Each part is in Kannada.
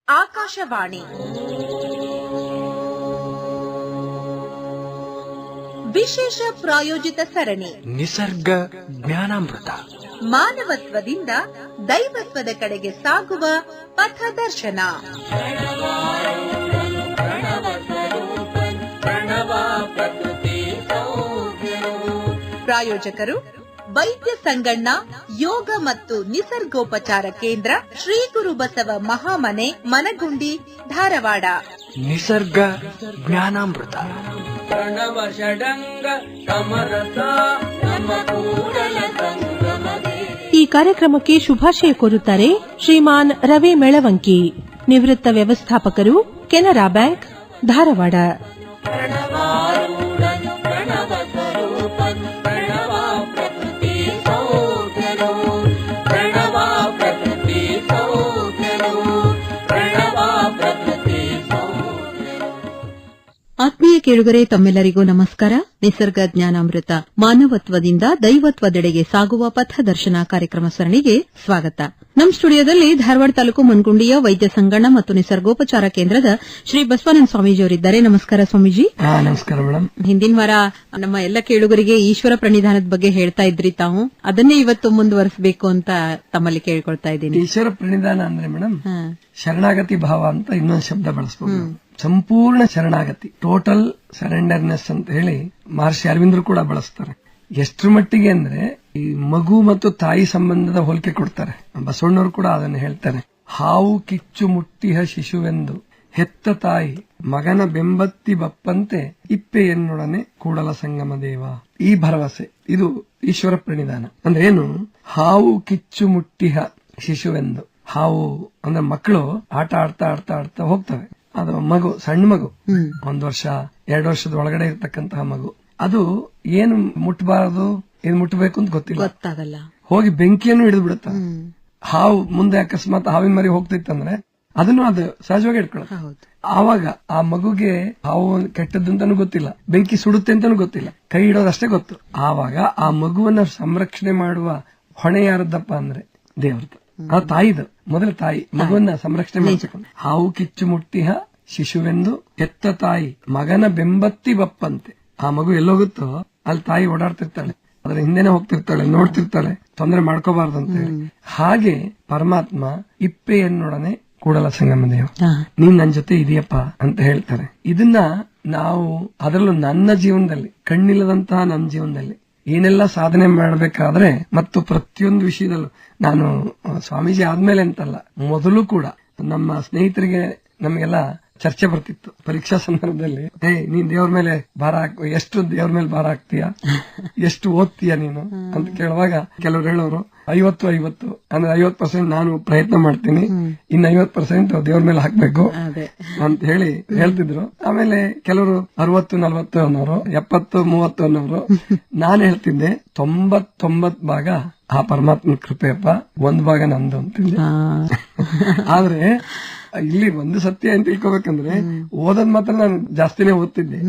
ಆಕಾಶವಾಣಿ ವಿಶೇಷ ಪ್ರಾಯೋಜಿತ ಸರಣಿ ನಿಸರ್ಗ ಜ್ಞಾನಾಮೃತ. ಮಾನವತ್ವದಿಂದ ದೈವತ್ವದ ಕಡೆಗೆ ಸಾಗುವ ಪಥದರ್ಶನ. ಪ್ರಾಯೋಜಕರು ವೈದ್ಯ ಸಂಗಣ್ಣ ಯೋಗ ಮತ್ತು ನಿಸರ್ಗೋಪಚಾರ ಕೇಂದ್ರ, ಶ್ರೀ ಗುರು ಬಸವ ಮಹಾಮನೆ, ಮನಗುಂಡಿ, ಧಾರವಾಡ. ನಿಸರ್ಗ ಜ್ಞಾನಾಮೃತ. ಪ್ರಣವ ಷಡಂಗ ಸಮರಸ ನಮ್ಮ ಕೂಡಲ ಸಂಗಮದೇ. ಈ ಕಾರ್ಯಕ್ರಮಕ್ಕೆ ಶುಭಾಶಯ ಕೋರುತ್ತಾರೆ ಶ್ರೀಮಾನ್ ರವಿ ಮೆಳವಂಕಿ, ನಿವೃತ್ತ ವ್ಯವಸ್ಥಾಪಕರು, ಕೆನರಾ ಬ್ಯಾಂಕ್, ಧಾರವಾಡ. ಪ್ರಣವಾರೂಢನು ಪ್ರಣವ ಸ್ವರೂಪನು ಪ್ರಣವ ಪ್ರಕೃತಿ ಸೌಖ್ಯನು ಪ್ರಣವ ಪ್ರಕೃತಿ ಸೌಖ್ಯನು ಪ್ರಣವ ಪ್ರಕೃತಿ ಸೌಖ್ಯನು. ಆತ್ಮೀಯ ಕೇಳುಗರೆ, ತಮ್ಮೆಲ್ಲರಿಗೂ ನಮಸ್ಕಾರ. ನಿಸರ್ಗ ಜ್ಞಾನಾಮೃತ ಮಾನವತ್ವದಿಂದ ದೈವತ್ವದೆಡೆಗೆ ಸಾಗುವ ಪಥದರ್ಶನ ಕಾರ್ಯಕ್ರಮ ಸರಣಿಗೆ ಸ್ವಾಗತ. ನಮ್ಮ ಸ್ಟುಡಿಯೋದಲ್ಲಿ ಧಾರವಾಡ ತಾಲೂಕು ಮನ್ಗುಂಡಿಯ ವೈದ್ಯ ಸಂಗಣ್ಣ ಮತ್ತು ನಿಸರ್ಗೋಪಚಾರ ಕೇಂದ್ರದ ಶ್ರೀ ಬಸವಾನಂದ ಸ್ವಾಮೀಜಿಯವರಿದ್ದಾರೆ. ನಮಸ್ಕಾರ ಸ್ವಾಮೀಜಿ. ನಮಸ್ಕಾರ ಮೇಡಮ್. ಹಿಂದಿನ ವಾರ ನಮ್ಮ ಎಲ್ಲ ಕೇಳುಗರಿಗೆ ಈಶ್ವರ ಪ್ರಣಿಧಾನದ ಬಗ್ಗೆ ಹೇಳ್ತಾ ಇದ್ರಿ ತಾವು. ಅದನ್ನೇ ಇವತ್ತು ಮುಂದುವರಿಸಬೇಕು ಅಂತ ತಮ್ಮಲ್ಲಿ ಕೇಳ್ಕೊಳ್ತಾ ಇದ್ದೀನಿ. ಈಶ್ವರ ಪ್ರಣಿಧಾನ ಅಂದ್ರೆ ಮೇಡಮ್ ಶರಣಾಗತಿ ಭಾವ ಅಂತ ಇನ್ನೊಂದು ಶಬ್ದ ಬಳಸಬಹುದು. ಸಂಪೂರ್ಣ ಶರಣಾಗತಿ, ಟೋಟಲ್ ಸರೆಂಡರ್ನೆಸ್ ಅಂತ ಹೇಳಿ ಮಹರ್ಷಿ ಅರವಿಂದರು ಕೂಡ ಬಳಸ್ತಾರೆ. ಎಷ್ಟರ ಮಟ್ಟಿಗೆ ಅಂದ್ರೆ ಈ ಮಗು ಮತ್ತು ತಾಯಿ ಸಂಬಂಧದ ಹೋಲಿಕೆ ಕೊಡ್ತಾರೆ. ಬಸವಣ್ಣವರು ಕೂಡ ಅದನ್ನು ಹೇಳ್ತಾರೆ. ಹಾವು ಕಿಚ್ಚು ಮುಟ್ಟಿಹ ಶಿಶುವೆಂದು ಹೆತ್ತ ತಾಯಿ ಮಗನ ಬೆಂಬತ್ತಿ ಬಪ್ಪಂತೆ ಇಪ್ಪೆ ಎನ್ನೊಡನೆ ಕೂಡಲ ಸಂಗಮ ದೇವ. ಈ ಭರವಸೆ, ಇದು ಈಶ್ವರ ಪ್ರಣಿಧಾನ. ಅಂದ್ರೆ ಏನು? ಹಾವು ಕಿಚ್ಚು ಮುಟ್ಟಿಹ ಶಿಶುವೆಂದು. ಹಾವು ಅಂದ್ರೆ ಮಕ್ಕಳು ಆಟ ಆಡ್ತಾ ಆಡ್ತಾ ಆಡ್ತಾ ಹೋಗ್ತವೆ. ಅದು ಮಗು, ಸಣ್ಣ ಮಗು, 1 ವರ್ಷ 2 ವರ್ಷದ ಒಳಗಡೆ ಇರ್ತಕ್ಕಂತಹ ಮಗು. ಅದು ಏನು ಮುಟ್ಟಬಾರದು, ಏನು ಮುಟ್ಟಬೇಕು ಅಂತ ಗೊತ್ತಾಗಲ್ಲ. ಹೋಗಿ ಬೆಂಕಿಯನ್ನು ಹಿಡಿದು ಬಿಡುತ್ತ. ಹಾವು ಮುಂದೆ ಅಕಸ್ಮಾತ್ ಹಾವಿನ ಮರಿ ಹೋಗ್ತಿತ್ತಂದ್ರೆ ಅದನ್ನು ಅದು ಸಹಜವಾಗಿ ಇಟ್ಕೊಳ್ಳುತ್ತೆ. ಆವಾಗ ಆ ಮಗುಗೆ ಹಾವು ಕೆಟ್ಟದ್ದು ಅಂತಾನು ಗೊತ್ತಿಲ್ಲ, ಬೆಂಕಿ ಸುಡುತ್ತೆ ಅಂತಾನು ಗೊತ್ತಿಲ್ಲ, ಕೈ ಇಡೋದಷ್ಟೇ ಗೊತ್ತು. ಆವಾಗ ಆ ಮಗುವನ್ನ ಸಂರಕ್ಷಣೆ ಮಾಡುವ ಹೊಣೆ ಯಾರದ್ದಪ್ಪ ಅಂದ್ರೆ ದೇವ್ರದ್ದು, ಆ ತಾಯಿದು. ಮೊದಲ ತಾಯಿ ಮಗುವನ್ನ ಸಂರಕ್ಷಣೆ ಮಾಡಬೇಕು. ಹಾವು ಕಿಚ್ಚು ಮುಟ್ಟಿಹ ಶಿಶುವೆಂದು ಹೆತ್ತ ತಾಯಿ ಮಗನ ಬೆಂಬತ್ತಿ ಬಪ್ಪಂತೆ. ಆ ಮಗು ಎಲ್ಲೋಗುತ್ತೋ ಅಲ್ಲಿ ತಾಯಿ ಓಡಾಡ್ತಿರ್ತಾಳೆ, ಅದ್ರ ಹಿಂದೆನೆ ಹೋಗ್ತಿರ್ತಾಳೆ, ನೋಡ್ತಿರ್ತಾಳೆ, ತೊಂದರೆ ಮಾಡ್ಕೋಬಾರ್ದು ಅಂತ ಹೇಳಿ. ಹಾಗೆ ಪರಮಾತ್ಮ ಇಪ್ಪೆಯನ್ನೊಡನೆ ಕೂಡಲ ಸಂಗಮ ದೇವ, ನೀನ್ ನನ್ ಜೊತೆ ಇದೆಯಪ್ಪ ಅಂತ ಹೇಳ್ತಾರೆ. ಇದನ್ನ ನಾವು ಅದರಲ್ಲೂ ನನ್ನ ಜೀವನದಲ್ಲಿ, ಕಣ್ಣಿಲ್ಲದಂತಹ ನನ್ನ ಜೀವನದಲ್ಲಿ ಏನೆಲ್ಲ ಸಾಧನೆ ಮಾಡಬೇಕಾದ್ರೆ ಮತ್ತು ಪ್ರತಿಯೊಂದು ವಿಷಯದಲ್ಲೂ ನಾನು ಸ್ವಾಮೀಜಿ ಆದ್ಮೇಲೆ ಅಂತಲ್ಲ, ಮೊದಲು ಕೂಡ ನಮ್ಮ ಸ್ನೇಹಿತರಿಗೆ ನಮಗೆಲ್ಲ ಚರ್ಚೆ ಬರ್ತಿತ್ತು ಪರೀಕ್ಷಾ ಸಂದರ್ಭದಲ್ಲಿ. ನೀನ್ ದೇವ್ರ ಮೇಲೆ ಭಾರ ಎಷ್ಟು ದೇವ್ರ ಮೇಲೆ ಭಾರ ಹಾಕ್ತೀಯ, ಎಷ್ಟು ಓದ್ತೀಯ ನೀನು ಅಂತ ಕೇಳುವಾಗ ಕೆಲವರು ಹೇಳೋರು 50-50 ಅಂದ್ರೆ 50% ನಾನು ಪ್ರಯತ್ನ ಮಾಡ್ತೀನಿ, ಇನ್ನು 50% ದೇವ್ರ ಮೇಲೆ ಹಾಕ್ಬೇಕು ಅಂತ ಹೇಳಿ ಹೇಳ್ತಿದ್ರು. ಆಮೇಲೆ ಕೆಲವರು 60-40 ಅನ್ನೋರು, 70-30 ಅನ್ನೋರು. ನಾನು ಹೇಳ್ತಿದ್ದೆ 90 ಭಾಗ ಆ ಪರಮಾತ್ಮನ ಕೃಪೆಯಪ್ಪ, 1 ಭಾಗ ನಂದು ಅಂತಿದ್ದೆ. ಆದ್ರೆ ಇಲ್ಲಿ ಒಂದು ಸತ್ಯ ಅಂತ ತಿಳ್ಕೊಬೇಕಂದ್ರೆ ಓದೋದ್ ಮಾತ್ರ ನಾನು ಜಾಸ್ತಿನೇ ಓದ್ತಿದ್ದೆ,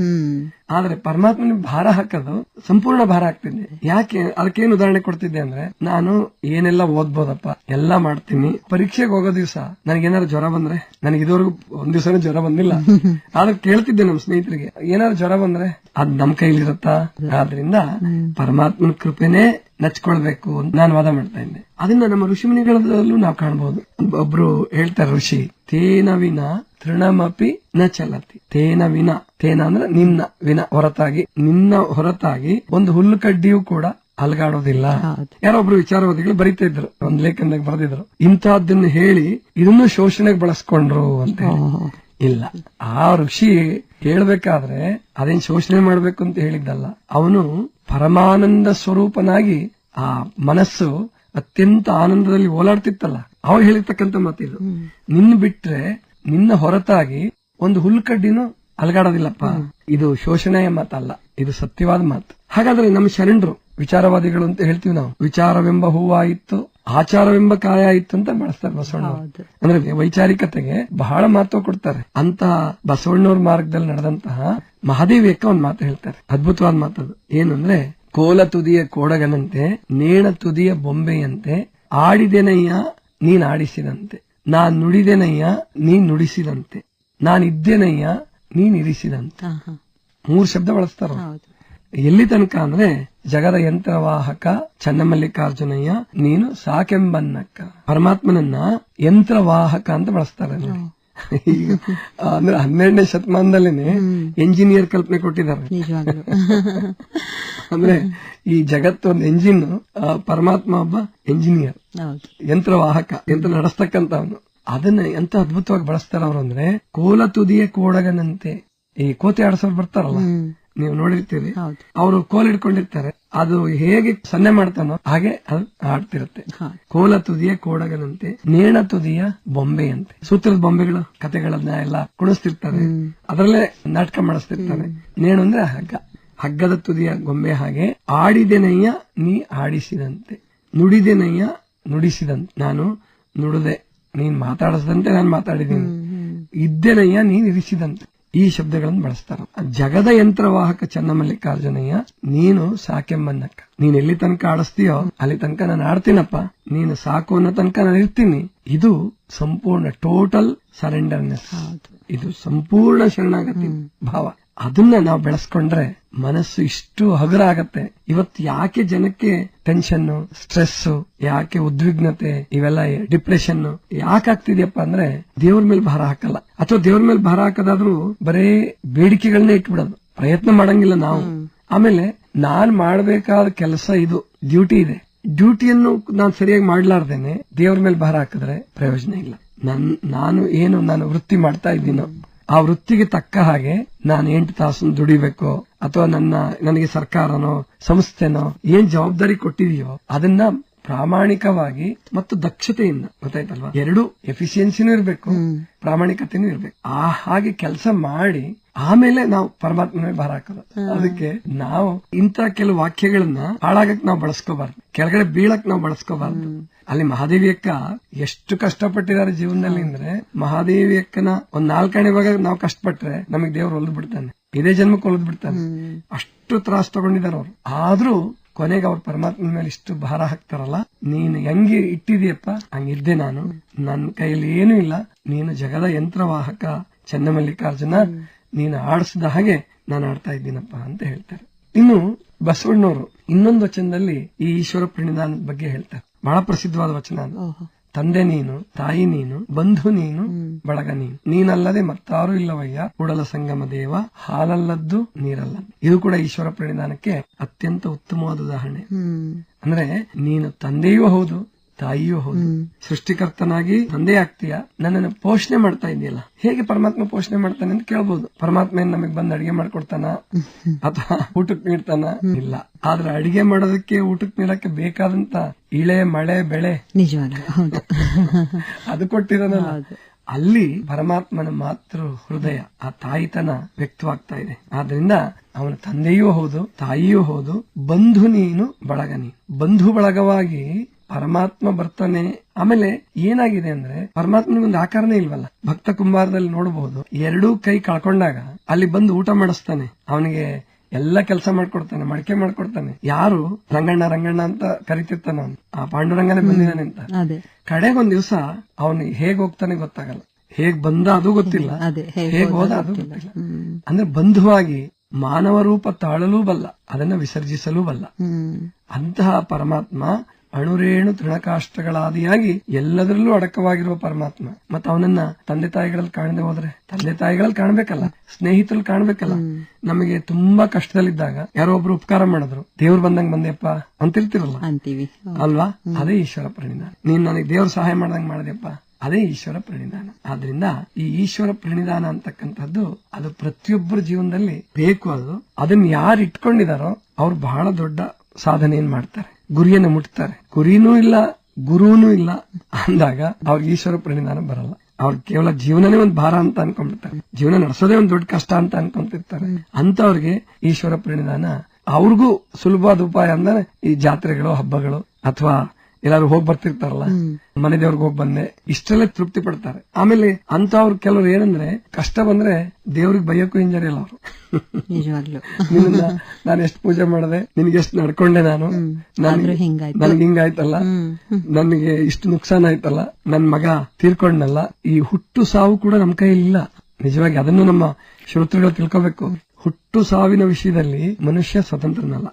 ಆದ್ರೆ ಪರಮಾತ್ಮನ ಭಾರ ಹಾಕೋದು ಸಂಪೂರ್ಣ ಭಾರ ಹಾಕ್ತಿದ್ದೆ. ಯಾಕೆ? ಅದಕ್ಕೇನು ಉದಾಹರಣೆ ಕೊಡ್ತಿದ್ದೆ ಅಂದ್ರೆ, ನಾನು ಏನೆಲ್ಲ ಓದ್ಬೋದಪ್ಪ ಎಲ್ಲಾ ಮಾಡ್ತೀನಿ, ಪರೀಕ್ಷೆಗೆ ಹೋಗೋ ದಿವಸ ನನಗೇನಾದ್ರು ಜ್ವರ ಬಂದ್ರೆ, ನನಗೆ ಇದುವರೆಗೂ ಒಂದ್ ದಿವಸನೂ ಜ್ವರ ಬಂದಿಲ್ಲ, ಆದ್ರೆ ಕೇಳ್ತಿದ್ದೆ ನಮ್ಮ ಸ್ನೇಹಿತರಿಗೆ, ಏನಾದ್ರು ಜ್ವರ ಬಂದ್ರೆ ಅದ್ ನಮ್ ಕೈಲಿರುತ್ತಾ? ಆದ್ರಿಂದ ಪರಮಾತ್ಮನ ಕೃಪೆನೇ ನಚ್ಕೊಳ್ಬೇಕು ಅಂತ ನಾನು ವಾದ ಮಾಡ್ತಾ ಇದ್ದೆ. ಅದನ್ನ ನಮ್ಮ ಋಷಿಮುನಿಗಳಲ್ಲೂ ನಾವು ಕಾಣಬಹುದು. ಒಬ್ರು ಹೇಳ್ತಾರೆ ಋಷಿ, ತೇನ ವಿನ ತೃಣಮಪಿ ನ ಚಲತಿ. ತೇನ ವಿನ, ತೇನ ಅಂದ್ರೆ ನಿನ್ನ, ವಿನ ಹೊರತಾಗಿ, ನಿನ್ನ ಹೊರತಾಗಿ ಒಂದು ಹುಲ್ಲು ಕಡ್ಡಿಯೂ ಕೂಡ ಅಲಗಾಡೋದಿಲ್ಲ. ಯಾರೊಬ್ರು ವಿಚಾರವಾದಿಗಳು ಬರೀತಾ ಇದ್ರು, ಒಂದ್ ಲೇಖನದಾಗ ಬರೆದಿದ್ರು, ಇಂತಹದ್ದನ್ನು ಹೇಳಿ ಇದನ್ನು ಶೋಷಣೆಗೆ ಬಳಸ್ಕೊಂಡ್ರು ಅಂತ ಹೇಳಿ. ಇಲ್ಲ, ಆ ಋಷಿ ಹೇಳ್ಬೇಕಾದ್ರೆ ಅದೇನ್ ಶೋಷಣೆ ಮಾಡ್ಬೇಕು ಅಂತ ಹೇಳಿದ್ದಲ್ಲ. ಅವನು ಪರಮಾನಂದ ಸ್ವರೂಪನಾಗಿ ಆ ಮನಸ್ಸು ಅತ್ಯಂತ ಆನಂದದಲ್ಲಿ ಓಲಾಡ್ತಿತ್ತಲ್ಲ, ಅವ ಹೇಳಿರ್ತಕ್ಕಂಥ ಮಾತಿದು. ನಿನ್ನ ಬಿಟ್ರೆ, ನಿನ್ನ ಹೊರತಾಗಿ ಒಂದು ಹುಲ್ಕಡ್ಡಿನೂ ಅಲಗಾಡೋದಿಲ್ಲಪ್ಪ. ಇದು ಶೋಷಣೆಯ ಮಾತಲ್ಲ, ಇದು ಸತ್ಯವಾದ ಮಾತು. ಹಾಗಾದ್ರೆ ನಮ್ಮ ಶರಣರು ವಿಚಾರವಾದಿಗಳು ಅಂತ ಹೇಳ್ತೀವಿ ನಾವು. ವಿಚಾರವೆಂಬ ಹೂವಾಯಿತು, ಆಚಾರವೆಂಬ ಕಾಯ ಆಯಿತು ಅಂತ ಬಳಸ್ತಾರೆ ಬಸವಣ್ಣವರು. ಅಂದ್ರೆ ವೈಚಾರಿಕತೆಗೆ ಬಹಳ ಮಹತ್ವ ಕೊಡ್ತಾರೆ. ಅಂತ ಬಸವಣ್ಣವ್ರ ಮಾರ್ಗದಲ್ಲಿ ನಡೆದಂತಹ ಮಹಾದೇವಿಯಕ್ಕ ಒಂದ್ ಮಾತು ಹೇಳ್ತಾರೆ, ಅದ್ಭುತವಾದ ಮಾತದು. ಏನು ಅಂದ್ರೆ, ಕೋಲ ತುದಿಯ ಕೋಡಗನಂತೆ ನೇಣ ತುದಿಯ ಬೊಂಬೆಯಂತೆ ಆಡಿದೆನಯ್ಯ ನೀನ್ ಆಡಿಸಿದಂತೆ. ನಾನ್ ನುಡಿದೆನಯ್ಯ ನೀನ್ ನುಡಿಸಿದಂತೆ, ನಾನಿದ್ದೇನಯ್ಯ ನೀನ್ ಇರಿಸಿದಂತೆ. ಹಾ, ಹಾ. 3 ಶಬ್ದ ಬಳಸ್ತಾರ. ಹೌದು. ಎಲ್ಲಿ ತನಕ ಅಂದ್ರೆ ಜಗದ ಯಂತ್ರವಾಹಕ ಚನ್ನಮಲ್ಲಿಕಾರ್ಜುನಯ್ಯ ನೀನು ಸಾಕೆಂಬನ್ನಕ್ಕ. ಪರಮಾತ್ಮನನ್ನ ಯಂತ್ರವಾಹಕ ಅಂತ ಬಳಸ್ತಾರೆ ನೋಡಿ. ಈಗ ಅಂದ್ರೆ 12ನೇ ಶತಮಾನದಲ್ಲೇನೆ ಎಂಜಿನಿಯರ್ ಕಲ್ಪನೆ ಕೊಟ್ಟಿದ್ದಾರೆ. ನಿಜವಾಗ್ಲೂ. ಅಂದ್ರೆ ಈ ಜಗತ್ತು ಒಂದು ಎಂಜಿನ್, ಪರಮಾತ್ಮ ಒಬ್ಬ ಎಂಜಿನಿಯರ್, ಹೌದು. ಯಂತ್ರವಾಹಕ, ಯಂತ್ರ ನಡೆಸ್ತಕ್ಕಂಥವನು. ಅದನ್ನ ಎಂತ ಅದ್ಭುತವಾಗಿ ಬಳಸ್ತಾರ ಅವರು ಅಂದ್ರೆ, ಕೋಲ ತುದಿಯ ಕೋಡಗನಂತೆ. ಈ ಕೋತೆ ಆಡಿಸೋರು ಬರ್ತಾರಲ್ಲ, ನೀವು ನೋಡಿರ್ತೀರಿ, ಹೌದು. ಅವರು ಕೋಲ್ ಹಿಡ್ಕೊಂಡಿರ್ತಾರೆ, ಅದು ಹೇಗೆ ಸನ್ನೆ ಮಾಡ್ತಾನೋ ಹಾಗೆ ಅದು ಆಡ್ತಿರುತ್ತೆ. ಕೋಲ ತುದಿಯ ಕೋಡಗನಂತೆ, ನೇಣ ತುದಿಯ ಬೊಂಬೆಯಂತೆ. ಸೂತ್ರದ ಬೊಂಬೆಗಳು ಕತೆಗಳನ್ನ ಎಲ್ಲ ಕುಣಿಸ್ತಿರ್ತಾರೆ, ಅದರಲ್ಲೇ ನಾಟಕ ಮಾಡಿಸ್ತಿರ್ತಾರೆ. ನೇಣು ಅಂದ್ರೆ ಹಗ್ಗ, ಹಗ್ಗದ ತುದಿಯ ಗೊಂಬೆ ಹಾಗೆ. ಆಡಿದೆನಯ್ಯ ನೀ ಆಡಿಸಿದಂತೆ, ನುಡಿದೆನಯ್ಯ ನುಡಿಸಿದಂತೆ. ನಾನು ನುಡಿದೆ, ನೀನ್ ಮಾತಾಡಿಸಿದಂತೆ ನಾನು ಮಾತಾಡಿದ್ದೀನಿ. ಇದ್ದೇನಯ್ಯ ನೀನ್ ಇರಿಸಿದಂತೆ. ಈ ಶಬ್ದಗಳನ್ನು ಬಳಸ್ತಾರ. ಜಗದ ಯಂತ್ರವಾಹಕ ಚನ್ನಮಲ್ಲಿಕಾರ್ಜುನಯ್ಯ ನೀನು ಸಾಕೆಂಬನ್ನಕ್ಕ. ನೀನ್ ಎಲ್ಲಿ ತನಕ ಆಡಿಸ್ತೀಯೋ ಅಲ್ಲಿ ತನಕ ನಾನು ಆಡ್ತೀನಪ್ಪ, ನೀನು ಸಾಕು ಅನ್ನೋ ತನಕ ನಾನು ಇರ್ತೀನಿ. ಇದು ಸಂಪೂರ್ಣ ಟೋಟಲ್ ಸರೆಂಡರ್ನೆಸ್, ಇದು ಸಂಪೂರ್ಣ ಶರಣಾಗತಿ ಭಾವ. ಅದನ್ನ ನಾವು ಬೆಳೆಸ್ಕೊಂಡ್ರೆ ಮನಸ್ಸು ಇಷ್ಟು ಹಗುರ ಆಗತ್ತೆ. ಇವತ್ತು ಯಾಕೆ ಜನಕ್ಕೆ ಟೆನ್ಷನ್, ಸ್ಟ್ರೆಸ್, ಯಾಕೆ ಉದ್ವಿಗ್ನತೆ, ಇವೆಲ್ಲ ಡಿಪ್ರೆಷನ್ ಯಾಕೆ ಆಗ್ತಿದ್ಯಪ್ಪ ಅಂದ್ರೆ ದೇವ್ರ ಮೇಲೆ ಭಾರ ಹಾಕಲ್ಲ. ಅಥವಾ ದೇವ್ರ ಮೇಲೆ ಭಾರ ಹಾಕೋದಾದ್ರೂ ಬರೇ ಬೇಡಿಕೆಗಳನ್ನೇ ಇಟ್ಬಿಡೋದು, ಪ್ರಯತ್ನ ಮಾಡಂಗಿಲ್ಲ ನಾವು. ಆಮೇಲೆ ನಾನ್ ಮಾಡಬೇಕಾದ ಕೆಲಸ ಇದು, ಡ್ಯೂಟಿ ಇದೆ, ಡ್ಯೂಟಿಯನ್ನು ನಾನು ಸರಿಯಾಗಿ ಮಾಡ್ಲಾರ್ದೇನೆ ದೇವ್ರ ಮೇಲೆ ಭಾರ ಹಾಕಿದ್ರೆ ಪ್ರಯೋಜನ ಇಲ್ಲ. ನಾನು ವೃತ್ತಿ ಮಾಡ್ತಾ ಇದ್ದೀನೋ ಆ ವೃತ್ತಿಗೆ ತಕ್ಕ ಹಾಗೆ ನಾನು 8 ತಾಸು ದುಡಿಬೇಕು, ಅಥವಾ ನನಗೆ ಸರ್ಕಾರನೋ ಸಂಸ್ಥೆನೋ ಏನ್ ಜವಾಬ್ದಾರಿ ಕೊಟ್ಟಿದೆಯೋ ಅದನ್ನ ಪ್ರಾಮಾಣಿಕವಾಗಿ ಮತ್ತು ದಕ್ಷತೆಯಿಂದ, ಗೊತ್ತಾಯ್ತಲ್ವಾ, 2 ಎಫಿಷಿಯನ್ಸಿನೂ ಇರಬೇಕು, ಪ್ರಾಮಾಣಿಕತೆನೂ ಇರ್ಬೇಕು. ಹಾಗೆ ಕೆಲಸ ಮಾಡಿ ಆಮೇಲೆ ನಾವು ಪರಮಾತ್ಮನ ಭಾರ ಹಾಕೋದು. ಅದಕ್ಕೆ ನಾವು ಇಂತ ಕೆಲವು ವಾಕ್ಯಗಳನ್ನ ಹಾಳಾಗಕ್ ನಾವು ಬಳಸ್ಕೋಬಾರ್ದು, ಕೆಳಗಡೆ ಬೀಳಕ್ ನಾವು ಬಳಸ್ಕೋಬಾರ್ದು. ಅಲ್ಲಿ ಮಹಾದೇವಿ ಅಕ್ಕ ಎಷ್ಟು ಕಷ್ಟಪಟ್ಟಿದ್ದಾರೆ ಜೀವನದಲ್ಲಿ ಅಂದ್ರೆ, ಮಹಾದೇವಿ ಅಕ್ಕನ ಒಂದ್ 4 ಆಣೆ ಭಾಗ ನಾವು ಕಷ್ಟಪಟ್ರೆ ನಮಗ್ ದೇವ್ರು ಒಲ್ದ್ ಬಿಡ್ತಾನೆ, ಇದೇ ಜನ್ಮಕ್ಕೆ ಒಲ್ದ್ ಬಿಡ್ತಾನೆ. ಅಷ್ಟು ತ್ರಾಸ ತಗೊಂಡಿದ್ದಾರೆ ಅವ್ರು. ಆದ್ರೂ ಕೊನೆಗೆ ಅವ್ರ ಪರಮಾತ್ಮನ ಮೇಲೆ ಇಷ್ಟು ಭಾರ ಹಾಕ್ತಾರಲ್ಲ, ನೀನು ಹೆಂಗೆ ಇಟ್ಟಿದೀಯಪ್ಪ ಹಂಗಿದ್ದೆ ನಾನು, ನನ್ನ ಕೈಯಲ್ಲಿ ಏನೂ ಇಲ್ಲ, ನೀನು ಜಗದ ಯಂತ್ರವಾಹಕ ಚನ್ನಮಲ್ಲಿಕಾರ್ಜುನ, ನೀನು ಆಡಿಸಿದ ಹಾಗೆ ನಾನು ಆಡ್ತಾ ಇದ್ದೀನಪ್ಪ ಅಂತ ಹೇಳ್ತಾರೆ. ಇನ್ನು ಬಸವಣ್ಣವರು ಇನ್ನೊಂದು ವಚನದಲ್ಲಿ ಈ ಈಶ್ವರ ಪ್ರಣಿಧಾನದ ಬಗ್ಗೆ ಹೇಳ್ತಾರೆ. ಬಹಳ ಪ್ರಸಿದ್ಧವಾದ ವಚನ ಅದು. ತಂದೆ ನೀನು, ತಾಯಿ ನೀನು, ಬಂಧು ನೀನು, ಬಳಗ ನೀನು, ನೀನಲ್ಲದೆ ಮತ್ತಾರು ಇಲ್ಲವಯ್ಯ, ಕೂಡಲ ಸಂಗಮ ದೇವ, ಹಾಲಲ್ಲದ್ದು ನೀರಲ್ಲ. ಇದು ಕೂಡ ಈಶ್ವರ ಪ್ರಣಿಧಾನಕ್ಕೆ ಅತ್ಯಂತ ಉತ್ತಮವಾದ ಉದಾಹರಣೆ. ಅಂದ್ರೆ ನೀನು ತಂದೆಯೂ ಹೌದು, ತಾಯಿಯೂ ಹೌದು. ಸೃಷ್ಟಿಕರ್ತನಾಗಿ ತಂದೆ ಆಗ್ತೀಯ, ನನ್ನನ್ನು ಪೋಷಣೆ ಮಾಡ್ತಾ ಇದೆಯಲ್ಲ. ಹೇಗೆ ಪರಮಾತ್ಮ ಪೋಷಣೆ ಮಾಡ್ತಾನೆ ಅಂತ ಕೇಳ್ಬೋದು. ಪರಮಾತ್ಮ ಏನ್ ನಮಗ್ ಬಂದು ಅಡಿಗೆ ಮಾಡ್ಕೊಡ್ತಾನ ಅಥವಾ ಊಟಕ್ಕೆ ನೀಡ್ತಾನ? ಇಲ್ಲ. ಆದ್ರೆ ಅಡಿಗೆ ಮಾಡೋದಕ್ಕೆ, ಊಟಕ್ಕೆ ನೀಡಕ್ಕೆ ಬೇಕಾದಂತ ಇಳೆ, ಮಳೆ, ಬೆಳೆ ಅದು ಕೊಟ್ಟಿರೋನಲ್ಲ. ಅಲ್ಲಿ ಪರಮಾತ್ಮನ ಮಾತೃ ಹೃದಯ, ಆ ತಾಯಿತನ ವ್ಯಕ್ತವಾಗ್ತಾ ಇದೆ. ಆದ್ರಿಂದ ಅವನ ತಂದೆಯೂ ಹೌದು, ತಾಯಿಯೂ ಹೌದು, ಬಂಧು ನೀನು, ಬಳಗ ನೀನು. ಬಂಧು ಬಳಗವಾಗಿ ಪರಮಾತ್ಮ ಬರ್ತಾನೆ. ಆಮೇಲೆ ಏನಾಗಿದೆ ಅಂದ್ರೆ, ಪರಮಾತ್ಮನಿಗೊಂದು ಆಕಾರನೇ ಇಲ್ವಲ್ಲ. ಭಕ್ತ ಕುಂಬಾರದಲ್ಲಿ ನೋಡಬಹುದು, 2 ಕೈ ಕಳ್ಕೊಂಡಾಗ ಅಲ್ಲಿ ಬಂದು ಊಟ ಮಾಡಿಸ್ತಾನೆ, ಅವನಿಗೆ ಎಲ್ಲ ಕೆಲಸ ಮಾಡ್ಕೊಡ್ತಾನೆ, ಮಡಿಕೆ ಮಾಡ್ಕೊಡ್ತಾನೆ. ಯಾರು ರಂಗಣ್ಣ ಅಂತ ಕರಿತಿರ್ತಾನ, ಅವನು ಆ ಪಾಂಡುರಂಗನೇ ಬಂದಿದ್ದಾನೆ ಅಂತ. ಕಡೆಗೊಂದ್ ದಿವಸ ಅವನಿಗೆ ಹೇಗ್ ಹೋಗ್ತಾನೆ ಗೊತ್ತಾಗಲ್ಲ, ಹೇಗ್ ಬಂದ ಅದು ಗೊತ್ತಿಲ್ಲ, ಹೇಗ್ ಹೋದ ಅದು ಗೊತ್ತಿಲ್ಲ. ಅಂದ್ರೆ ಬಂಧುವಾಗಿ ಮಾನವ ರೂಪ ತಾಳಲೂ ಬಲ್ಲ, ಅದನ್ನ ವಿಸರ್ಜಿಸಲೂ ಬಲ್ಲ. ಅಂತಹ ಪರಮಾತ್ಮ ಅಣುರೇಣು ತೃಣಕಾಷ್ಟಗಳಾದಿಯಾಗಿ ಎಲ್ಲದರಲ್ಲೂ ಅಡಕವಾಗಿರುವ ಪರಮಾತ್ಮ. ಮತ್ತೆ ಅವನನ್ನ ತಂದೆ ತಾಯಿಗಳಲ್ಲಿ ಕಾಣದೆ ಹೋದ್ರೆ, ತಂದೆ ತಾಯಿಗಳಲ್ಲಿ ಕಾಣ್ಬೇಕಲ್ಲ, ಸ್ನೇಹಿತರಲ್ಲಿ ಕಾಣ್ಬೇಕಲ್ಲ. ನಮಗೆ ತುಂಬಾ ಕಷ್ಟದಲ್ಲಿದ್ದಾಗ ಯಾರೋ ಒಬ್ರು ಉಪಕಾರ ಮಾಡಿದ್ರು, ದೇವ್ರು ಬಂದಂಗ್ ಬಂದೆಪ್ಪ ಅಂತಿರ್ತಿರಲ್ಲ, ಅಂತೀವಿ ಅಲ್ವಾ? ಅದೇ ಈಶ್ವರ ಪ್ರಣಿಧಾನ. ನೀನ್ ನನಗೆ ದೇವ್ರ ಸಹಾಯ ಮಾಡ್ದಂಗ್ ಮಾಡದೆಪ್ಪ, ಅದೇ ಈಶ್ವರ ಪ್ರಣಿಧಾನ. ಆದ್ರಿಂದ ಈ ಈಶ್ವರ ಪ್ರಣಿಧಾನ ಅಂತಕ್ಕಂಥದ್ದು ಅದು ಪ್ರತಿಯೊಬ್ಬರ ಜೀವನದಲ್ಲಿ ಬೇಕು. ಅದನ್ನ ಯಾರು ಇಟ್ಕೊಂಡಿದಾರೋ ಅವ್ರು ಬಹಳ ದೊಡ್ಡ ಸಾಧನೆಯನ್ನ ಮಾಡ್ತಾರೆ, ಗುರಿಯನ್ನು ಮುಟ್ತಾರೆ. ಗುರಿನೂ ಇಲ್ಲ, ಗುರುನೂ ಇಲ್ಲ ಅಂದಾಗ ಅವ್ರಿಗೆ ಈಶ್ವರ ಪ್ರಣಿಧಾನ ಬರಲ್ಲ. ಅವ್ರಿಗೆ ಕೇವಲ ಜೀವನನೇ ಒಂದು ಭಾರ ಅಂತ ಅನ್ಕೊಂಡ್ಬಿಡ್ತಾರೆ, ಜೀವನ ನಡೆಸೋದೇ ಒಂದು ದೊಡ್ಡ ಕಷ್ಟ ಅಂತ ಅನ್ಕೊಂತಿರ್ತಾರೆ. ಅಂತವ್ರಿಗೆ ಈಶ್ವರ ಪ್ರಣಿಧಾನ ಅವ್ರಿಗೂ ಸುಲಭವಾದ ಉಪಾಯ ಅಂದ್ರೆ ಈ ಜಾತ್ರೆಗಳು, ಹಬ್ಬಗಳು, ಅಥವಾ ಎಲ್ಲಾರು ಹೋಗಿ ಬರ್ತಿರ್ತಾರಲ್ಲ, ಮನೆ ದೇವ್ರಿಗೆ ಹೋಗಿ ಬಂದೆ, ಇಷ್ಟೆಲ್ಲ ತೃಪ್ತಿ ಪಡ್ತಾರೆ. ಆಮೇಲೆ ಅಂತ ಅವ್ರು ಕೆಲವ್ರು ಏನಂದ್ರೆ ಕಷ್ಟ ಬಂದ್ರೆ ದೇವ್ರಿಗೆ ಬೈಯಕ್ಕೂ ಹಿಂಜರಿ ಇಲ್ಲ ಅವರು. ನಿಜವಾಗ್ಲು ನಾನು ಎಷ್ಟು ಪೂಜೆ ಮಾಡಿದೆ, ನಿನ್ಗೆ ಎಷ್ಟು ನಡ್ಕೊಂಡೆ, ನಾನು ನನ್ಗೆ ಹಿಂಗಾಯ್ತಲ್ಲ, ನನಗೆ ಇಷ್ಟು ನುಕ್ಸಾನ್ ಆಯ್ತಲ್ಲ, ನನ್ ಮಗ ತೀರ್ಕೊಂಡಲ್ಲ. ಈ ಹುಟ್ಟು ಸಾವು ಕೂಡ ನಮ್ ಕೈಲಿಲ್ಲ. ನಿಜವಾಗಿ ಅದನ್ನು ನಮ್ಮ ಶ್ರೋತೃಗಳು ತಿಳ್ಕೋಬೇಕು. ಹುಟ್ಟು ಸಾವಿನ ವಿಷಯದಲ್ಲಿ ಮನುಷ್ಯ ಸ್ವತಂತ್ರನಲ್ಲ.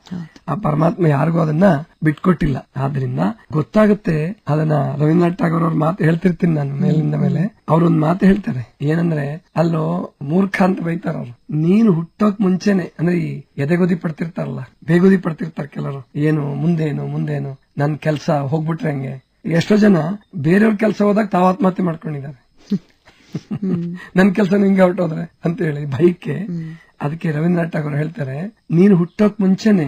ಆ ಪರಮಾತ್ಮ ಯಾರಿಗೂ ಅದನ್ನ ಬಿಟ್ಕೊಟ್ಟಿಲ್ಲ. ಆದ್ರಿಂದ ಗೊತ್ತಾಗುತ್ತೆ. ಅದನ್ನ ರವೀಂದ್ರನಾಥ್ ಠಾಗೋರ್ ಅವ್ರ ಮಾತು ಹೇಳ್ತಿರ್ತೀನಿ ನಾನು ಮೇಲಿಂದ ಮೇಲೆ. ಅವ್ರೊಂದ್ ಮಾತು ಹೇಳ್ತಾರೆ, ಏನಂದ್ರೆ ಅಲ್ಲೋ ಮೂರ್ಖ ಅಂತ ಬೈತಾರ ಅವ್ರು. ನೀನು ಹುಟ್ಟೋಕ್ ಮುಂಚೆನೆ, ಅಂದ್ರೆ ಈ ಎದೆಗೋದಿ ಪಡ್ತಿರ್ತಾರಲ್ಲ, ಬೇಗೋದಿ ಪಡ್ತಿರ್ತಾರ ಕೆಲವರು, ಏನು ಮುಂದೇನು ನನ್ ಕೆಲ್ಸ ಹೋಗ್ಬಿಟ್ರೆ ಹಂಗೆ. ಎಷ್ಟೋ ಜನ ಬೇರೆಯವ್ರ ಕೆಲಸ ಹೋದಾಗ ತಾವ್ ಆತ್ಮಹತ್ಯೆ ಮಾಡ್ಕೊಂಡಿದ್ದಾರೆ. ನನ್ ಕೆಲಸ ಹಿಂಗೆ ಹೊರಟೋದ್ರೆ ಅಂತ ಹೇಳಿ ಭಯಕ್ಕೆ. ಅದಕ್ಕೆ ರವೀಂದ್ರನಾಥ್ ಠಾಗೋರ್ ಹೇಳ್ತಾರೆ, ನೀನು ಹುಟ್ಟೋಕ್ ಮುಂಚೆನೆ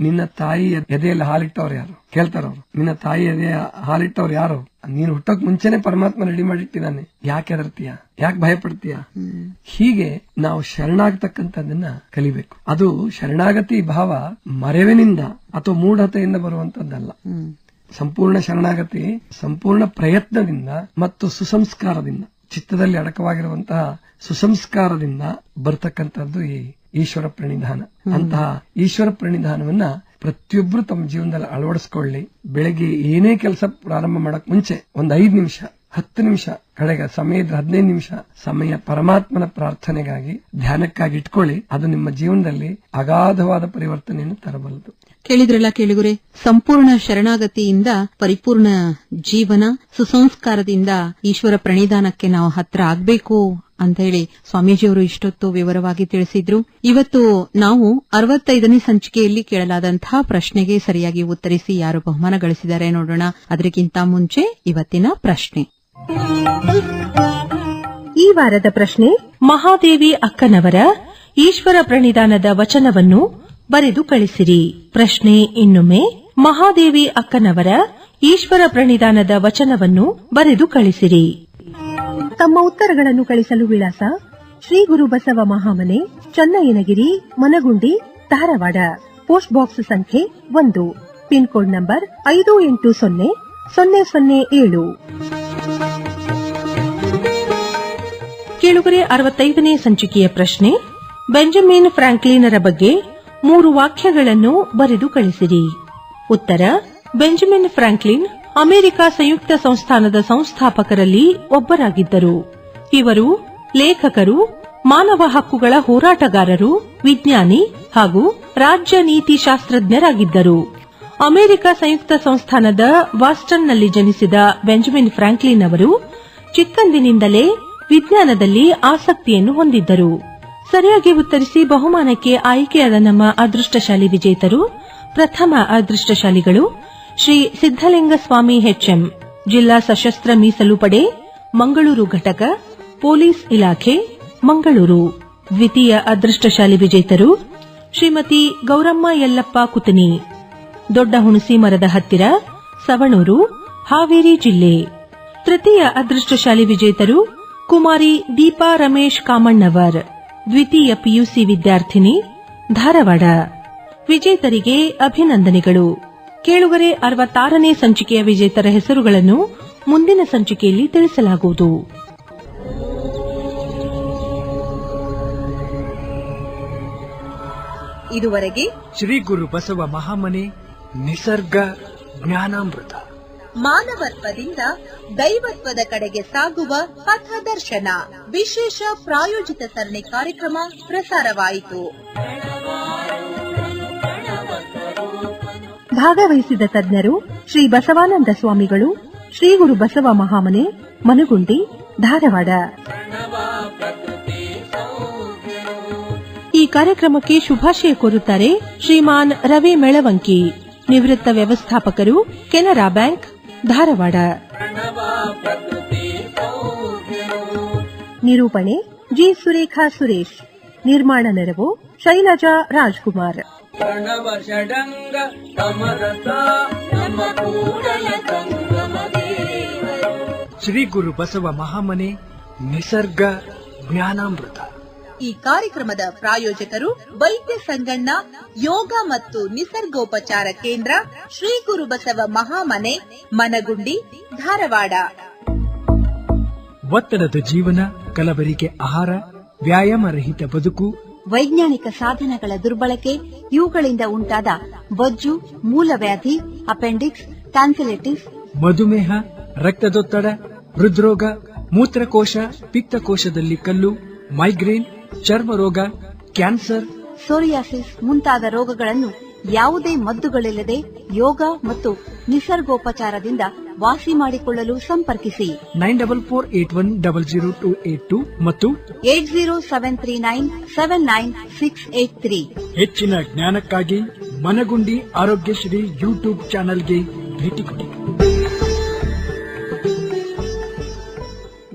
ನಿನ್ನ ತಾಯಿ ಎದೆಯಲ್ಲಿ ಹಾಲಿಟ್ಟವ್ರು ಯಾರು ಕೇಳ್ತಾರ ಅವ್ರು. ನಿನ್ನ ತಾಯಿ ಎದೆಯ ಹಾಲಿಟ್ಟವ್ರು ಯಾರು? ನೀನು ಹುಟ್ಟೋಕ್ ಮುಂಚೆನೆ ಪರಮಾತ್ಮ ರೆಡಿ ಮಾಡಿಟ್ಟಿದ್ದಾನೆ. ಯಾಕೆ ಹೆದರ್ತೀಯ? ಯಾಕೆ ಭಯ ಪಡ್ತೀಯ? ಹೀಗೆ ನಾವು ಶರಣಾಗತಕ್ಕಂಥದ್ದನ್ನ ಕಲಿಬೇಕು. ಅದು ಶರಣಾಗತಿ ಭಾವ ಮರೆವಿನಿಂದ ಅಥವಾ ಮೂಢತೆಯಿಂದ ಬರುವಂತದ್ದಲ್ಲ. ಸಂಪೂರ್ಣ ಶರಣಾಗತಿ ಸಂಪೂರ್ಣ ಪ್ರಯತ್ನದಿಂದ ಮತ್ತು ಸುಸಂಸ್ಕಾರದಿಂದ, ಚಿತ್ತದಲ್ಲಿ ಅಡಕವಾಗಿರುವಂತಹ ಸುಸಂಸ್ಕಾರದಿಂದ ಬರ್ತಕ್ಕಂಥದ್ದು ಈ ಈಶ್ವರ ಪ್ರಣಿಧಾನ. ಅಂತಹ ಈಶ್ವರ ಪ್ರಣಿಧಾನವನ್ನ ಪ್ರತಿಯೊಬ್ಬರು ತಮ್ಮ ಜೀವನದಲ್ಲಿ ಅಳವಡಿಸಿಕೊಳ್ಳಿ. ಬೆಳಗ್ಗೆ ಏನೇ ಕೆಲಸ ಪ್ರಾರಂಭ ಮಾಡಕ್ ಮುಂಚೆ ಒಂದು 5 ನಿಮಿಷ 10 ನಿಮಿಷ ಕಡೆಗೆ ಸಮಯ 15 ನಿಮಿಷ ಸಮಯ ಪರಮಾತ್ಮನ ಪ್ರಾರ್ಥನೆಗಾಗಿ, ಧ್ಯಾನಕ್ಕಾಗಿ ಇಟ್ಕೊಳ್ಳಿ. ಅದು ನಿಮ್ಮ ಜೀವನದಲ್ಲಿ ಅಗಾಧವಾದ ಪರಿವರ್ತನೆಯನ್ನು ತರಬಲ್ಲದು. ಕೇಳಿದ್ರಲ್ಲ ಕೇಳಿಗುರೆ, ಸಂಪೂರ್ಣ ಶರಣಾಗತಿಯಿಂದ ಪರಿಪೂರ್ಣ ಜೀವನ, ಸುಸಂಸ್ಕಾರದಿಂದ ಈಶ್ವರ ಪ್ರಣಿಧಾನಕ್ಕೆ ನಾವು ಹತ್ರ ಆಗ್ಬೇಕು ಅಂತ ಹೇಳಿ ಸ್ವಾಮೀಜಿಯವರು ಇಷ್ಟೊತ್ತು ವಿವರವಾಗಿ ತಿಳಿಸಿದ್ರು. ಇವತ್ತು ನಾವು 65ನೇ ಸಂಚಿಕೆಯಲ್ಲಿ ಕೇಳಲಾದಂತಹ ಪ್ರಶ್ನೆಗೆ ಸರಿಯಾಗಿ ಉತ್ತರಿಸಿ ಯಾರು ಬಹುಮಾನ ಗಳಿಸಿದ್ದಾರೆ ನೋಡೋಣ. ಅದಕ್ಕಿಂತ ಮುಂಚೆ ಇವತ್ತಿನ ಪ್ರಶ್ನೆ. ಈ ವಾರದ ಪ್ರಶ್ನೆ, ಮಹಾದೇವಿ ಅಕ್ಕನವರ ಈಶ್ವರ ಪ್ರಣಿಧಾನದ ವಚನವನ್ನು ಬರೆದು ಕಳಿಸಿರಿ. ಪ್ರಶ್ನೆ ಇನ್ನೊಮ್ಮೆ, ಮಹಾದೇವಿ ಅಕ್ಕನವರ ಈಶ್ವರ ಪ್ರಣಿಧಾನದ ವಚನವನ್ನು ಬರೆದು ಕಳಿಸಿರಿ. ತಮ್ಮ ಉತ್ತರಗಳನ್ನು ಕಳಿಸಲು ವಿಳಾಸ: ಶ್ರೀ ಗುರು ಬಸವ ಮಹಾಮನೆ, ಚನ್ನಯ್ಯನಗಿರಿ, ಮನಗುಂಡಿ, ಧಾರವಾಡ. ಪೋಸ್ಟ್ ಬಾಕ್ಸ್ ಸಂಖ್ಯೆ 1, ಪಿನ್ ಕೋಡ್ ನಂಬರ್ 580007. ಕೇಳುಗರೆ, 65ನೇ ಸಂಚಿಕೆಯ ಪ್ರಶ್ನೆ, ಬೆಂಜಮಿನ್ ಫ್ರಾಂಕ್ಲಿನರ ಬಗ್ಗೆ 3 ವಾಕ್ಯಗಳನ್ನು ಬರೆದು ಕಳಿಸಿರಿ. ಉತ್ತರ: ಬೆಂಜಮಿನ್ ಫ್ರಾಂಕ್ಲಿನ್ ಅಮೆರಿಕ ಸಂಯುಕ್ತ ಸಂಸ್ಥಾನದ ಸಂಸ್ಥಾಪಕರಲ್ಲಿ ಒಬ್ಬರಾಗಿದ್ದರು. ಇವರು ಲೇಖಕರು, ಮಾನವ ಹಕ್ಕುಗಳ ಹೋರಾಟಗಾರರು, ವಿಜ್ಞಾನಿ ಹಾಗೂ ರಾಜ್ಯ ನೀತಿ ಶಾಸ್ತ್ರಜ್ಞರಾಗಿದ್ದರು. ಅಮೆರಿಕ ಸಂಯುಕ್ತ ಸಂಸ್ಥಾನದ ಬಾಸ್ಟನ್ನಲ್ಲಿ ಜನಿಸಿದ ಬೆಂಜಮಿನ್ ಫ್ರಾಂಕ್ಲಿನ್ ಅವರು ಚಿಕ್ಕಂದಿನಿಂದಲೇ ವಿಜ್ಞಾನದಲ್ಲಿ ಆಸಕ್ತಿಯನ್ನು ಹೊಂದಿದ್ದರು. ಸರಿಯಾಗಿ ಉತ್ತರಿಸಿ ಬಹುಮಾನಕ್ಕೆ ಆಯ್ಕೆಯಾದ ನಮ್ಮ ಅದೃಷ್ಟಶಾಲಿ ವಿಜೇತರು: ಪ್ರಥಮ ಅದೃಷ್ಟಶಾಲಿಗಳು ಶ್ರೀ ಸಿದ್ದಲಿಂಗ ಸ್ವಾಮಿ HM, ಜಿಲ್ಲಾ ಸಶಸ್ತ್ರ ಮೀಸಲು ಪಡೆ, ಮಂಗಳೂರು ಘಟಕ, ಪೊಲೀಸ್ ಇಲಾಖೆ, ಮಂಗಳೂರು. ದ್ವಿತೀಯ ಅದೃಷ್ಟಶಾಲಿ ವಿಜೇತರು ಶ್ರೀಮತಿ ಗೌರಮ್ಮ ಯಲ್ಲಪ್ಪ ಕುತನಿ, ದೊಡ್ಡ ಹುಣಸಿ ಮರದ ಹತ್ತಿರ, ಸವಣೂರು, ಹಾವೇರಿ ಜಿಲ್ಲೆ. ತೃತೀಯ ಅದೃಷ್ಟಶಾಲಿ ವಿಜೇತರು ಕುಮಾರಿ ದೀಪಾ ರಮೇಶ್ ಕಾಮಣ್ಣವರ್, ದ್ವಿತೀಯ PUC ವಿದ್ಯಾರ್ಥಿನಿ, ಧಾರವಾಡ. ವಿಜೇತರಿಗೆ ಅಭಿನಂದನೆಗಳು. ಕೇಳುಗರೆ, 66ನೇ ಸಂಚಿಕೆಯ ವಿಜೇತರ ಹೆಸರುಗಳನ್ನು ಮುಂದಿನ ಸಂಚಿಕೆಯಲ್ಲಿ ತಿಳಿಸಲಾಗುವುದು. ಇದುವರೆಗೆ ಶ್ರೀ ಗುರು ಬಸವ ಮಹಾಮನೆ ನಿಸರ್ಗ ಜ್ಞಾನಾಮೃತ, ಮಾನವತ್ವದಿಂದ ದೈವತ್ವದ ಕಡೆಗೆ ಸಾಗುವ ಪಥದರ್ಶನ ವಿಶೇಷ ಪ್ರಾಯೋಜಿತ ಸರಣಿ ಕಾರ್ಯಕ್ರಮ ಪ್ರಸಾರವಾಯಿತು. ಭಾಗವಹಿಸಿದ ತಜ್ಞರು ಶ್ರೀ ಬಸವಾನಂದ ಸ್ವಾಮಿಗಳು, ಶ್ರೀ ಗುರು ಬಸವ ಮಹಾಮನೆ, ಮನಗುಂಡಿ, ಧಾರವಾಡ. ಈ ಕಾರ್ಯಕ್ರಮಕ್ಕೆ ಶುಭಾಶಯ ಕೋರುತ್ತಾರೆ ಶ್ರೀಮಾನ್ ರವಿ ಮೆಳವಂಕಿ, ನಿವೃತ್ತ ವ್ಯವಸ್ಥಾಪಕರು, ಕೆನರಾ ಬ್ಯಾಂಕ್, ಧಾರವಾಡ. ನಿರೂಪಣೆ ಜಿ. ಸುರೇಖಾ ಸುರೇಶ್. ನಿರ್ಮಾಣ ನೆರವು ಶೈಲಜಾ ರಾಜ್ಕುಮಾರ್. ಪ್ರಣವ ಷಡಂಗ ಸಮರಸ ನಮ್ಮ ಕೂಡಲ ಸಂಗಮ ದೇವರು. ಶ್ರೀ ಗುರು ಬಸವ ಮಹಾಮನೆ ನಿಸರ್ಗ ಜ್ಞಾನಾಮೃತ. ಈ ಕಾರ್ಯಕ್ರಮದ ಪ್ರಾಯೋಜಕರು ವೈದ್ಯ ಸಂಗಣ್ಣ ಯೋಗ ಮತ್ತು ನಿಸರ್ಗೋಪಚಾರ ಕೇಂದ್ರ ಶ್ರೀ ಗುರುಬಸವ ಮಹಾಮನೆ ಮನಗುಂಡಿ ಧಾರವಾಡ. ಒತ್ತಡದ ಜೀವನ, ಕಲಬೆರಕೆ ಆಹಾರ, ವ್ಯಾಯಾಮ ರಹಿತ ಬದುಕು, ವೈಜ್ಞಾನಿಕ ಸಾಧನಗಳ ದುರ್ಬಳಕೆ ಇವುಗಳಿಂದ ಉಂಟಾದ ಬೊಜ್ಜು, ಮೂಲವ್ಯಾಧಿ, ಅಪೆಂಡಿಕ್ಸ್, ಟ್ಯಾನ್ಸಿಲಿಟಿಸ್, ಮಧುಮೇಹ, ರಕ್ತದೊತ್ತಡ, ಹೃದ್ರೋಗ, ಮೂತ್ರಕೋಶ, ಪಿತ್ತಕೋಶದಲ್ಲಿ ಕಲ್ಲು, ಮೈಗ್ರೇನ್, ಚರ್ಮರೋಗ, ಕ್ಯಾನ್ಸರ್, ಸೋರಿಯಾಸಿಸ್ ಮುಂತಾದ ರೋಗಗಳನ್ನು ಯಾವುದೇ ಮದ್ದುಗಳಿಲ್ಲದೆ ಯೋಗ ಮತ್ತು ನಿಸರ್ಗೋಪಚಾರದಿಂದ ವಾಸಿ ಮಾಡಿಕೊಳ್ಳಲು ಸಂಪರ್ಕಿಸಿ 9448100282 ಮತ್ತು 8073979683. ಹೆಚ್ಚಿನ ಜ್ಞಾನಕ್ಕಾಗಿ ಮನಗುಂಡಿ ಆರೋಗ್ಯಶ್ರೀ ಯೂಟ್ಯೂಬ್ ಚಾನೆಲ್ಗೆ ಭೇಟಿ ಕೊಡಿ.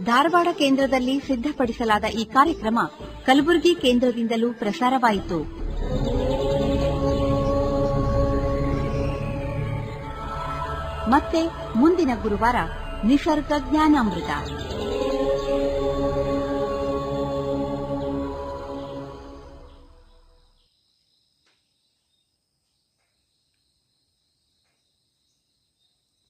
ಧಾರವಾಡ ಕೇಂದ್ರದಲ್ಲಿ ಸಿದ್ಧಪಡಿಸಲಾದ ಈ ಕಾರ್ಯಕ್ರಮ ಕಲಬುರಗಿ ಕೇಂದ್ರದಿಂದಲೂ ಪ್ರಸಾರವಾಯಿತು. ಮತ್ತೆ ಮುಂದಿನ ಗುರುವಾರ ನಿಸರ್ಗ ಜ್ಞಾನಾಮೃತ.